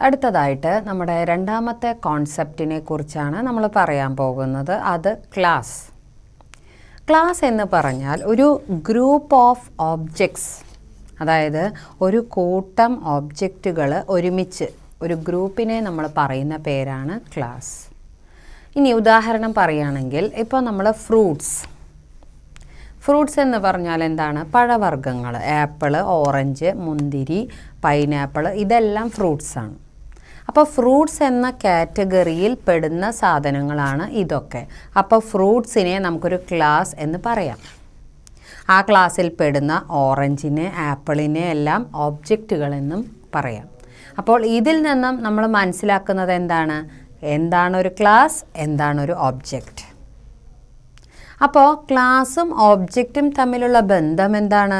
അടുത്തതായിട്ട് നമ്മുടെ രണ്ടാമത്തെ കോൺസെപ്റ്റിനെ കുറിച്ചാണ് നമ്മൾ പറയാൻ പോകുന്നത്. അത് ക്ലാസ്. ക്ലാസ് എന്ന് പറഞ്ഞാൽ ഒരു ഗ്രൂപ്പ് ഓഫ് ഓബ്ജക്ട്സ്, അതായത് ഒരു കൂട്ടം ഓബ്ജക്റ്റുകൾ ഒരുമിച്ച് ഒരു ഗ്രൂപ്പിനെ നമ്മൾ പറയുന്ന പേരാണ് ക്ലാസ്. ഇനി ഉദാഹരണം പറയുകയാണെങ്കിൽ ഇപ്പോൾ നമ്മൾ ഫ്രൂട്ട്സ് എന്ന് പറഞ്ഞാൽ എന്താണ്? പഴവർഗ്ഗങ്ങൾ. ആപ്പിൾ, ഓറഞ്ച്, മുന്തിരി, പൈനാപ്പിൾ, ഇതെല്ലാം ഫ്രൂട്ട്സാണ്. അപ്പോൾ ഫ്രൂട്ട്സ് എന്ന കാറ്റഗറിയിൽ പെടുന്ന സാധനങ്ങളാണ് ഇതൊക്കെ. അപ്പോൾ ഫ്രൂട്ട്സിനെ നമുക്കൊരു ക്ലാസ് എന്ന് പറയാം. ആ ക്ലാസ്സിൽ പെടുന്ന ഓറഞ്ചിനെ, ആപ്പിളിനെ എല്ലാം ഓബ്ജക്റ്റുകളെന്നും പറയാം. അപ്പോൾ ഇതിൽ നിന്നും നമ്മൾ മനസ്സിലാക്കുന്നത് എന്താണൊരു ക്ലാസ്, എന്താണൊരു ഓബ്ജക്റ്റ്. അപ്പോൾ ക്ലാസ്സും ഓബ്ജക്റ്റും തമ്മിലുള്ള ബന്ധം എന്താണ്?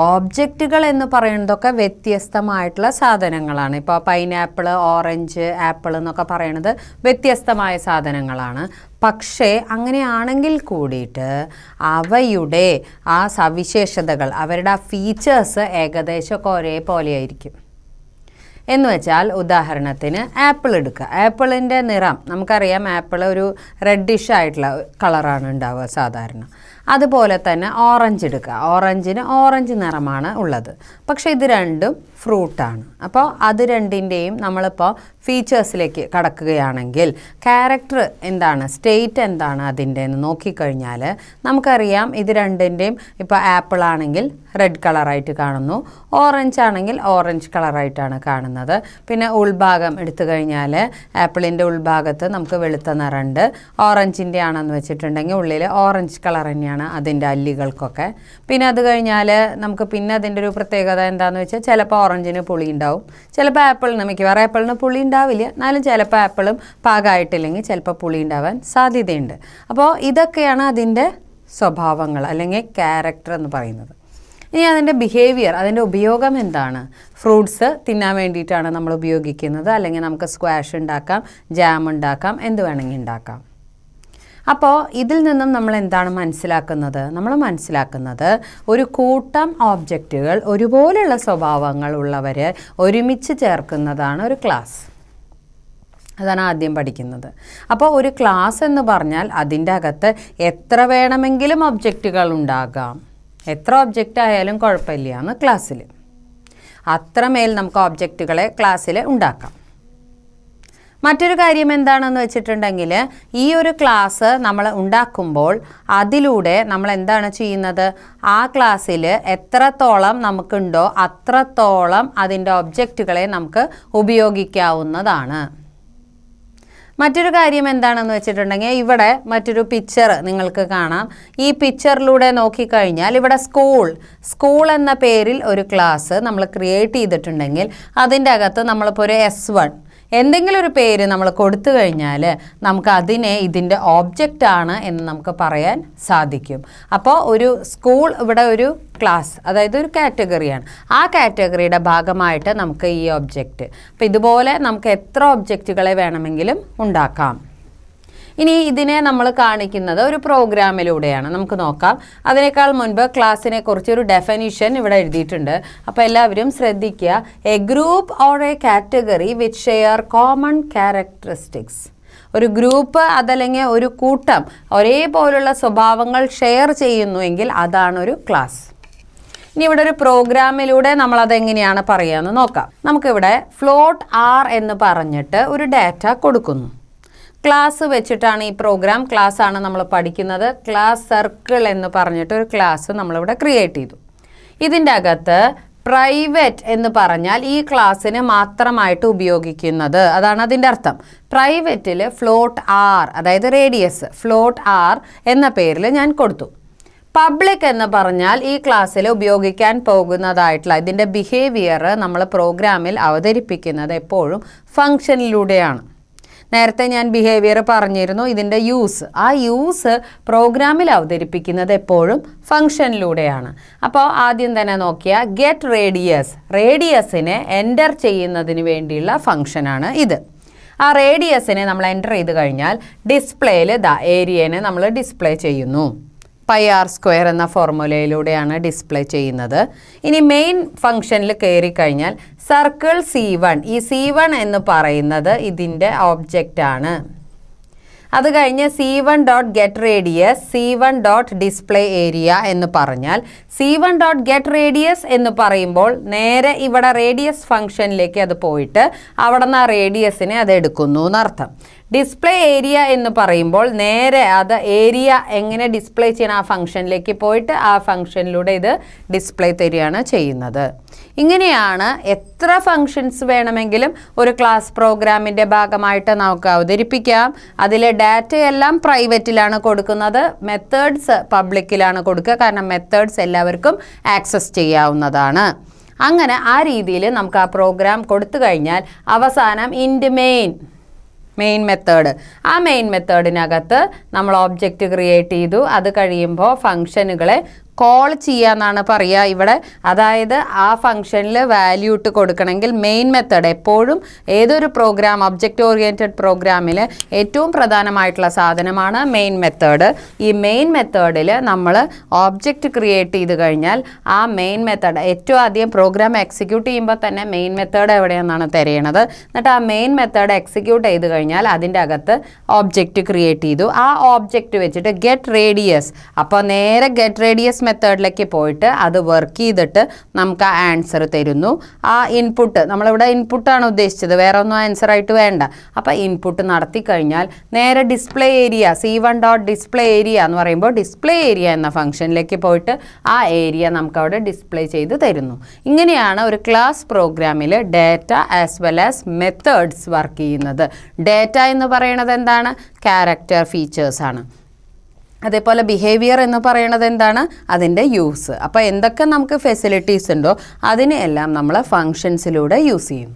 ഓബ്ജക്റ്റുകൾ എന്ന് പറയുന്നതൊക്കെ വ്യത്യസ്തമായിട്ടുള്ള സാധനങ്ങളാണ്. ഇപ്പോൾ പൈനാപ്പിൾ, ഓറഞ്ച്, ആപ്പിൾ എന്നൊക്കെ പറയുന്നത് വ്യത്യസ്തമായ സാധനങ്ങളാണ്. പക്ഷേ അങ്ങനെയാണെങ്കിൽ കൂടിയിട്ട് അവയുടെ ആ സവിശേഷതകൾ, അവരുടെ ആ ഫീച്ചേഴ്സ് ഏകദേശമൊക്കെ ഒരേപോലെയായിരിക്കും. എന്ന് വെച്ചാൽ ഉദാഹരണത്തിന് ആപ്പിൾ എടുക്കുക. ആപ്പിളിൻ്റെ നിറം നമുക്കറിയാം. ആപ്പിൾ ഒരു റെഡിഷ് ആയിട്ടുള്ള കളറാണ് ഉണ്ടാവുക സാധാരണ. അതുപോലെ തന്നെ ഓറഞ്ച് എടുക്കുക. ഓറഞ്ചിന് ഓറഞ്ച് നിറമാണ് ഉള്ളത്. പക്ഷേ ഇത് രണ്ടും ഫ്രൂട്ടാണ്. അപ്പോൾ അത് രണ്ടിൻ്റെയും നമ്മളിപ്പോൾ ഫീച്ചേഴ്സിലേക്ക് കടക്കുകയാണെങ്കിൽ ക്യാരക്ടർ എന്താണ്, സ്റ്റേറ്റ് എന്താണ് അതിൻ്റെ എന്ന് നോക്കിക്കഴിഞ്ഞാൽ നമുക്കറിയാം ഇത് രണ്ടിൻ്റെയും ഇപ്പോൾ ആപ്പിൾ ആണെങ്കിൽ റെഡ് കളറായിട്ട് കാണുന്നു, ഓറഞ്ച് ആണെങ്കിൽ ഓറഞ്ച് കളറായിട്ടാണ് കാണുന്നത്. പിന്നെ ഉൾഭാഗം എടുത്തു കഴിഞ്ഞാൽ ആപ്പിളിൻ്റെ ഉൾഭാഗത്ത് നമുക്ക് വെളുത്ത നിറമുണ്ട്. ഓറഞ്ചിൻ്റെ ആണെന്ന് വെച്ചിട്ടുണ്ടെങ്കിൽ ഉള്ളിൽ ഓറഞ്ച് കളർ തന്നെയാണ് അതിൻ്റെ അല്ലികൾക്കൊക്കെ. പിന്നെ അത് കഴിഞ്ഞാൽ നമുക്ക് പിന്നെ അതിൻ്റെ ഒരു പ്രത്യേകത എന്താണെന്ന് വെച്ചാൽ ചിലപ്പോൾ ഓറഞ്ചിന് പുളി ഉണ്ടാവും, ചിലപ്പോൾ ആപ്പിളിന്, മിക്കവാറും ആപ്പിളിന് പുളി ഉണ്ടാവില്ല, എന്നാലും ചിലപ്പോൾ ആപ്പിളും പാകമായിട്ടില്ലെങ്കിൽ ചിലപ്പോൾ പുളി ഉണ്ടാവാൻ സാധ്യതയുണ്ട്. അപ്പോൾ ഇതൊക്കെയാണ് അതിൻ്റെ സ്വഭാവങ്ങൾ അല്ലെങ്കിൽ ക്യാരക്ടർ എന്ന് പറയുന്നത്. ഇനി അതിൻ്റെ ബിഹേവിയർ, അതിൻ്റെ ഉപയോഗം എന്താണ്? ഫ്രൂട്ട്സ് തിന്നാൻ വേണ്ടിയിട്ടാണ് നമ്മൾ ഉപയോഗിക്കുന്നത്, അല്ലെങ്കിൽ നമുക്ക് സ്ക്വാഷ് ഉണ്ടാക്കാം, ജാം ഉണ്ടാക്കാം, എന്ത് വേണമെങ്കിൽ ഉണ്ടാക്കാം. അപ്പോൾ ഇതിൽ നിന്നും നമ്മൾ എന്താണ് മനസ്സിലാക്കുന്നത്? നമ്മൾ മനസ്സിലാക്കുന്നത് ഒരു കൂട്ടം ഓബ്ജക്റ്റുകൾ, ഒരുപോലെയുള്ള സ്വഭാവങ്ങൾ ഉള്ളവർ ഒരുമിച്ച് ചേർക്കുന്നതാണ് ഒരു ക്ലാസ്. അതാണ് ആദ്യം പഠിക്കുന്നത്. അപ്പോൾ ഒരു ക്ലാസ് എന്ന് പറഞ്ഞാൽ അതിൻ്റെ അകത്ത് എത്ര വേണമെങ്കിലും ഒബ്ജക്റ്റുകൾ ഉണ്ടാകാം. എത്ര ഒബ്ജക്റ്റ് ആയാലും കുഴപ്പമില്ല എന്ന് ക്ലാസ്സിൽ. അത്രമേൽ നമുക്ക് ഒബ്ജക്റ്റുകളെ ക്ലാസ്സിൽ ഉണ്ടാക്കാം. മറ്റൊരു കാര്യം എന്താണെന്ന് വെച്ചിട്ടുണ്ടെങ്കിൽ ഈ ഒരു ക്ലാസ് നമ്മൾ ഉണ്ടാക്കുമ്പോൾ അതിലൂടെ നമ്മൾ എന്താണ് ചെയ്യുന്നത്? ആ ക്ലാസ്സിൽ എത്രത്തോളം നമുക്കുണ്ടോ അത്രത്തോളം അതിൻ്റെ ഒബ്ജക്റ്റുകളെ നമുക്ക് ഉപയോഗിക്കാവുന്നതാണ്. മറ്റൊരു കാര്യം എന്താണെന്ന് വെച്ചിട്ടുണ്ടെങ്കിൽ ഇവിടെ മറ്റൊരു പിക്ചർ നിങ്ങൾക്ക് കാണാം. ഈ പിക്ചറിലൂടെ നോക്കിക്കഴിഞ്ഞാൽ ഇവിടെ സ്കൂൾ എന്ന പേരിൽ ഒരു ക്ലാസ് നമ്മൾ ക്രിയേറ്റ് ചെയ്തിട്ടുണ്ടെങ്കിൽ അതിൻ്റെ അകത്ത് നമ്മളിപ്പോൾ ഒരു S1 എന്തെങ്കിലും ഒരു പേര് നമ്മൾ കൊടുത്തു കഴിഞ്ഞാൽ നമുക്ക് അതിനെ ഇതിൻ്റെ ഓബ്ജക്റ്റാണ് എന്ന് നമുക്ക് പറയാൻ സാധിക്കും. അപ്പോൾ ഒരു സ്കൂൾ ഇവിടെ ഒരു ക്ലാസ്, അതായത് ഒരു കാറ്റഗറിയാണ്. ആ കാറ്റഗറിയുടെ ഭാഗമായിട്ട് നമുക്ക് ഈ ഒബ്ജക്റ്റ്. അപ്പോൾ ഇതുപോലെ നമുക്ക് എത്ര ഒബ്ജക്റ്റുകളെ വേണമെങ്കിലും ഉണ്ടാക്കാം. ഇനി ഇതിനെ നമ്മൾ കാണിക്കുന്നത് ഒരു പ്രോഗ്രാമിലൂടെയാണ്. നമുക്ക് നോക്കാം. അതിനേക്കാൾ മുൻപ് ക്ലാസ്സിനെ കുറിച്ച് ഒരു ഡെഫിനിഷൻ ഇവിടെ എഴുതിയിട്ടുണ്ട്. അപ്പോൾ എല്ലാവരും ശ്രദ്ധിക്കുക. A group or A category which share common characteristics. ഒരു ഗ്രൂപ്പ് അതല്ലെങ്കിൽ ഒരു കൂട്ടം ഒരേപോലുള്ള സ്വഭാവങ്ങൾ ഷെയർ ചെയ്യുന്നുവെങ്കിൽ അതാണ് ഒരു ക്ലാസ്. ഇനി ഇവിടെ ഒരു പ്രോഗ്രാമിലൂടെ നമ്മളതെങ്ങനെയാണ് പറയുകയെന്ന് നോക്കാം. നമുക്കിവിടെ ഫ്ലോട്ട് R എന്ന് പറഞ്ഞിട്ട് ഒരു ഡാറ്റ കൊടുക്കുന്നു. ക്ലാസ് വെച്ചിട്ടാണ് ഈ പ്രോഗ്രാം. ക്ലാസ് ആണ് നമ്മൾ പഠിക്കുന്നത്. ക്ലാസ് സർക്കിൾ എന്ന് പറഞ്ഞിട്ട് ഒരു ക്ലാസ് നമ്മളിവിടെ ക്രിയേറ്റ് ചെയ്തു. ഇതിൻ്റെ അകത്ത് പ്രൈവറ്റ് എന്ന് പറഞ്ഞാൽ ഈ ക്ലാസ്സിന് മാത്രമായിട്ട് ഉപയോഗിക്കുന്നത്, അതാണ് അതിൻ്റെ അർത്ഥം. പ്രൈവറ്റിൽ ഫ്ലോട്ട് R, അതായത് റേഡിയസ് ഫ്ലോട്ട് R എന്ന പേരിൽ ഞാൻ കൊടുത്തു. പബ്ലിക് എന്ന് പറഞ്ഞാൽ ഈ ക്ലാസ്സിൽ ഉപയോഗിക്കാൻ പോകുന്നതായിട്ടുള്ള ഇതിൻ്റെ ബിഹേവിയർ നമ്മൾ പ്രോഗ്രാമിൽ അവതരിപ്പിക്കുന്നത് എപ്പോഴും ഫങ്ഷനിലൂടെയാണ്. നേരത്തെ ഞാൻ ബിഹേവിയർ പറഞ്ഞിരുന്നു. ഇതിൻ്റെ ആ യൂസ് പ്രോഗ്രാമിൽ അവതരിപ്പിക്കുന്നത് എപ്പോഴും ഫങ്ഷനിലൂടെയാണ്. അപ്പോൾ ആദ്യം തന്നെ നോക്കിയാൽ ഗെറ്റ് റേഡിയസിനെ എൻ്റർ ചെയ്യുന്നതിന് വേണ്ടിയുള്ള ഫങ്ഷനാണ് ഇത്. ആ റേഡിയസിനെ നമ്മൾ എൻ്റർ ചെയ്ത് കഴിഞ്ഞാൽ ഡിസ്പ്ലേയിൽ ഏരിയനെ നമ്മൾ ഡിസ്പ്ലേ ചെയ്യുന്നു. πr² എന്ന ഫോർമുലയിലൂടെയാണ് ഡിസ്പ്ലേ ചെയ്യുന്നത്. ഇനി മെയിൻ ഫംഗ്ഷനിൽ കയറി കഴിഞ്ഞാൽ സർക്കിൾ C1, ഈ C1 എന്ന് പറയുന്നത് ഇതിൻ്റെ ഓബ്ജക്റ്റാണ്. അത് കഴിഞ്ഞ് C1.getRadius, C1.displayArea എന്ന് പറഞ്ഞാൽ C1.getRadius എന്ന് പറയുമ്പോൾ നേരെ ഇവിടെ റേഡിയസ് ഫംഗ്ഷനിലേക്ക് അത് പോയിട്ട് അവിടെ നിന്ന് ആ റേഡിയസിനെ അത് എടുക്കുന്നു എന്നർത്ഥം. ഡിസ്പ്ലേ ഏരിയ എന്ന് പറയുമ്പോൾ നേരെ അത് ഏരിയ എങ്ങനെ ഡിസ്പ്ലേ ചെയ്യണം ആ ഫംഗ്ഷനിലേക്ക് പോയിട്ട് ആ ഫംഗ്ഷനിലൂടെ ഇത് ഡിസ്പ്ലേ തരികയാണ് ചെയ്യുന്നത്. ഇങ്ങനെയാണ് എത്ര ഫങ്ഷൻസ് വേണമെങ്കിലും ഒരു ക്ലാസ് പ്രോഗ്രാമിൻ്റെ ഭാഗമായിട്ട് നമുക്ക് അവതരിപ്പിക്കാം. അതിൽ ഡാറ്റയെല്ലാം പ്രൈവറ്റിലാണ് കൊടുക്കുന്നത്, മെത്തേഡ്സ് പബ്ലിക്കിലാണ് കൊടുക്കുക. കാരണം മെത്തേഡ്സ് എല്ലാവർക്കും ആക്സസ് ചെയ്യാവുന്നതാണ്. അങ്ങനെ ആ രീതിയിൽ നമുക്ക് ആ പ്രോഗ്രാം കൊടുത്തു കഴിഞ്ഞാൽ അവസാനം ഇൻഡ് മെയിൻ മെത്തേഡ്, ആ മെയിൻ മെത്തേഡിനകത്ത് നമ്മൾ ഓബ്ജക്റ്റ് ക്രിയേറ്റ് ചെയ്തു. അത് കഴിയുമ്പോൾ ഫങ്ഷനുകളെ കോൾ ചെയ്യാന്നാണ് പറയുക ഇവിടെ. അതായത് ആ ഫംഗ്ഷനിൽ വാല്യൂ ഇട്ട് കൊടുക്കണമെങ്കിൽ മെയിൻ മെത്തേഡ് എപ്പോഴും ഏതൊരു പ്രോഗ്രാം, ഒബ്ജക്റ്റ് ഓറിയൻറ്റഡ് പ്രോഗ്രാമിൽ ഏറ്റവും പ്രധാനമായിട്ടുള്ള സാധനമാണ് മെയിൻ മെത്തേഡ്. ഈ മെയിൻ മെത്തേഡിൽ നമ്മൾ ഓബ്ജക്റ്റ് ക്രിയേറ്റ് ചെയ്ത് കഴിഞ്ഞാൽ ആ മെയിൻ മെത്തേഡ് ഏറ്റവും ആദ്യം പ്രോഗ്രാം എക്സിക്യൂട്ട് ചെയ്യുമ്പോൾ തന്നെ മെയിൻ മെത്തേഡ് എവിടെയാണെന്നാണ് തിരയണത്. എന്നിട്ട് ആ മെയിൻ മെത്തേഡ് എക്സിക്യൂട്ട് ചെയ്ത് കഴിഞ്ഞാൽ അതിൻ്റെ അകത്ത് ഓബ്ജക്റ്റ് ക്രിയേറ്റ് ചെയ്തു. ആ ഓബ്ജക്റ്റ് വെച്ചിട്ട് ഗെറ്റ് റേഡിയസ്, അപ്പോൾ നേരെ ഗെറ്റ് റേഡിയസ് മെത്തേഡിലേക്ക് പോയിട്ട് അത് വർക്ക് ചെയ്തിട്ട് നമുക്ക് ആ ആൻസർ തരുന്നു. ആ ഇൻപുട്ട്, നമ്മളിവിടെ ഇൻപുട്ടാണ് ഉദ്ദേശിച്ചത്, വേറെ ഒന്നും ആൻസറായിട്ട് വേണ്ട. അപ്പോൾ ഇൻപുട്ട് നടത്തി കഴിഞ്ഞാൽ നേരെ ഡിസ്പ്ലേ ഏരിയ, C1.displayArea എന്ന് പറയുമ്പോൾ ഡിസ്പ്ലേ ഏരിയ എന്ന ഫംഗ്ഷനിലേക്ക് പോയിട്ട് ആ ഏരിയ നമുക്ക് അവിടെ ഡിസ്പ്ലേ ചെയ്ത് തരുന്നു. ഇങ്ങനെയാണ് ഒരു ക്ലാസ് പ്രോഗ്രാമിൽ data as well as methods work ചെയ്യുന്നത്. ഡാറ്റ എന്ന് പറയുന്നത് എന്താണ്? ക്യാരക്ടർ ഫീച്ചേഴ്സാണ്. അതേപോലെ ബിഹേവിയർ എന്ന് പറയുന്നത് എന്താണ്? അതിൻ്റെ യൂസ്. അപ്പോൾ എന്തൊക്കെ നമുക്ക് ഫെസിലിറ്റീസ് ഉണ്ടോ അതിനെല്ലാം നമ്മൾ ഫങ്ഷൻസിലൂടെ യൂസ് ചെയ്യും.